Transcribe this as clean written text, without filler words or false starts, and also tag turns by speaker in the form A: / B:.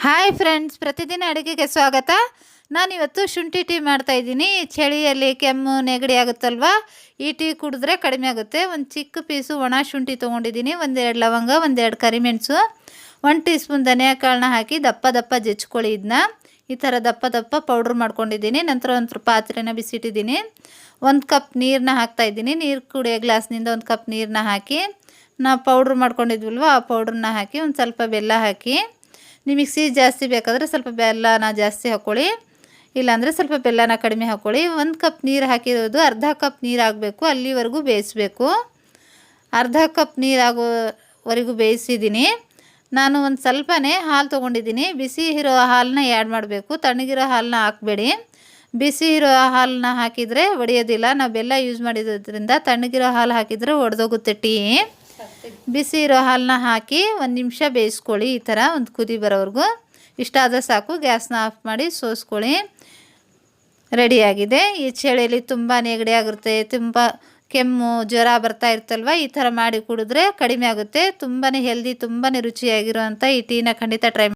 A: Hi friends, ಪ್ರತಿದಿನ ಅಡುಗೆಗೆ ಸ್ವಾಗತ. ನಾನಿವತ್ತು ಶುಂಠಿ ಟೀ ಮಾಡ್ತಾಯಿದ್ದೀನಿ. ಚಳಿಯಲ್ಲಿ ಕೆಮ್ಮು ನೆಗಡಿ ಆಗುತ್ತಲ್ವ, ಈ ಟೀ ಕುಡಿದ್ರೆ ಕಡಿಮೆ ಆಗುತ್ತೆ. ಒಂದು ಚಿಕ್ಕ ಪೀಸು ಒಣ ಶುಂಠಿ ತೊಗೊಂಡಿದ್ದೀನಿ, ಒಂದೆರಡು ಲವಂಗ, ಒಂದೆರಡು ಕರಿಮೆಣಸು, 1 ಟೀ ಸ್ಪೂನ್ ಧನಿಯಾ ಕಾಳನ್ನ ಹಾಕಿ ದಪ್ಪ ದಪ್ಪ ಜಜ್ಕೊಳ್ಳಿ. ಇದನ್ನ ಈ ಥರ ದಪ್ಪ ದಪ್ಪ ಪೌಡ್ರ್ ಮಾಡ್ಕೊಂಡಿದ್ದೀನಿ. ನಂತರ ಒಂದು ಪಾತ್ರೆನ ಬಿಸಿಟ್ಟಿದ್ದೀನಿ. 1 ಕಪ್ ನೀರನ್ನ ಹಾಕ್ತಾಯಿದ್ದೀನಿ. ನೀರು ಕುಡಿಯೋ ಗ್ಲಾಸ್ನಿಂದ 1 ಕಪ್ ನೀರನ್ನ ಹಾಕಿ ನಾವು ಪೌಡ್ರ್ ಮಾಡ್ಕೊಂಡಿದ್ವಲ್ವ, ಆ ಪೌಡ್ರನ್ನ ಹಾಕಿ ಒಂದು ಸ್ವಲ್ಪ ಬೆಲ್ಲ ಹಾಕಿ, ನಿಮಗೆ ಸಿಹಿ ಜಾಸ್ತಿ ಬೇಕಾದರೆ ಸ್ವಲ್ಪ ಬೆಲ್ಲನ ಜಾಸ್ತಿ ಹಾಕ್ಕೊಳ್ಳಿ, ಇಲ್ಲಾಂದರೆ ಸ್ವಲ್ಪ ಬೆಲ್ಲನ ಕಡಿಮೆ ಹಾಕ್ಕೊಳ್ಳಿ. 1 ಕಪ್ ನೀರು ಹಾಕಿರೋದು ಅರ್ಧ ಕಪ್ ನೀರು ಆಗಬೇಕು, ಅಲ್ಲಿವರೆಗೂ ಬೇಯಿಸಬೇಕು. ಅರ್ಧ ಕಪ್ ನೀರು ಆಗೋವರೆಗೂ ಬೇಯಿಸಿದ್ದೀನಿ. ನಾನು ಒಂದು ಸ್ವಲ್ಪನೇ ಹಾಲು ತೊಗೊಂಡಿದ್ದೀನಿ. ಬಿಸಿ ಇರೋ ಹಾಲನ್ನ ಆ್ಯಡ್ ಮಾಡಬೇಕು, ತಣ್ಣಗಿರೋ ಹಾಲನ್ನ ಹಾಕಬೇಡಿ. ಬಿಸಿ ಇರೋ ಹಾಲನ್ನ ಹಾಕಿದರೆ ಒಡೆಯೋದಿಲ್ಲ. ನಾವು ಬೆಲ್ಲ ಯೂಸ್ ಮಾಡಿರೋದ್ರಿಂದ ತಣ್ಣಗಿರೋ ಹಾಲು ಹಾಕಿದರೆ ಒಡೆದೋಗುತ್ತೆ ಟೀ. ಬಿಸಿ ಇರೋ ಹಾಲನ್ನ ಹಾಕಿ 1 ನಿಮಿಷ ಬೇಯಿಸ್ಕೊಳ್ಳಿ. ಈ ಥರ ಒಂದು ಕುದಿ ಬರೋವರೆಗೂ. ಇಷ್ಟಾದರೆ ಸಾಕು. ಗ್ಯಾಸ್ನ ಆಫ್ ಮಾಡಿ ಸೋಸ್ಕೊಳ್ಳಿ. ರೆಡಿಯಾಗಿದೆ. ಈ ಚಳಿಯಲ್ಲಿ ತುಂಬ ನೆಗಡಿ ಆಗುತ್ತೆ, ತುಂಬ ಕೆಮ್ಮು ಜ್ವರ ಬರ್ತಾ ಇರ್ತಲ್ವ, ಈ ಥರ ಮಾಡಿ ಕುಡಿದ್ರೆ ಕಡಿಮೆ ಆಗುತ್ತೆ. ತುಂಬಾ ಹೆಲ್ದಿ, ತುಂಬಾ ರುಚಿಯಾಗಿರೋವಂಥ ಈ ಟೀನ ಖಂಡಿತ ಟ್ರೈ